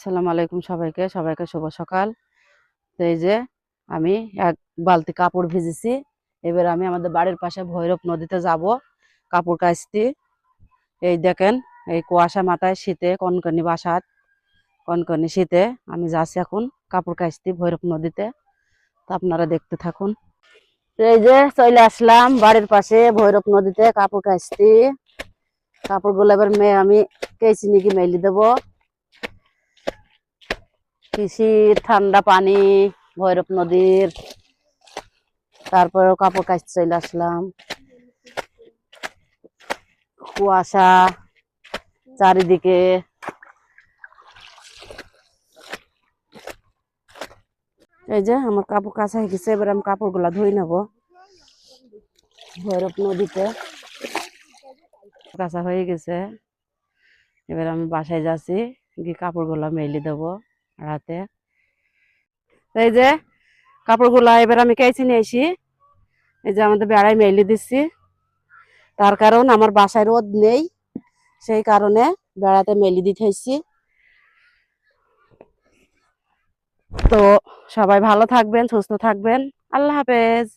আসসালামু আলাইকুম সবাইকে সবাইকে শুভ সকাল। তো এই যে আমি এক বালতি কাপড় ভিজেছি। এবার আমি আমাদের বাড়ির পাশে ভৈরব নদীতে যাব কাপড় কাচতে। এই দেখেন, এই কুয়াশা মাথায়, শীতে কনকনি বাসাত, কনকনি শীতে আমি যাচ্ছি এখন কাপড় কাচতে ভৈরব নদীতে। তো আপনারা দেখতে থাকুন। তো এই যে চলে আসলাম বাড়ির পাশে ভৈরব নদীতে কাপড় কাচতে। কাপড়গুলো এবার আমি কেচি নাকি মেলি দেবো। শীত ঠান্ডা পানি ভৈরব নদীর, তারপরেও কাপড় কাচতে চলে আসলাম। কুয়াশা চারিদিকে। এই যে আমার কাপড় কাচা হয়ে গেছে, এবার আমি কাপড়গুলা ধুই নেবো ভৈরব নদীতে। কাঁচা হয়ে গেছে, এবার আমি বাসায় যাচ্ছি, গিয়ে কাপড়গুলা মেলে দেবো রাতে। এই যে কাপড়গুলা এবার আমি কেচে নিয়ে আসি। এই যে আমাদের বেড়ায় মেলে দিচ্ছি, তার কারণ আমার বাসায় রোদ নেই, সেই কারণে বেড়াতে মেলে দিতে হয়েছি। তো সবাই ভালো থাকবেন, সুস্থ থাকবেন। আল্লাহ হাফেজ।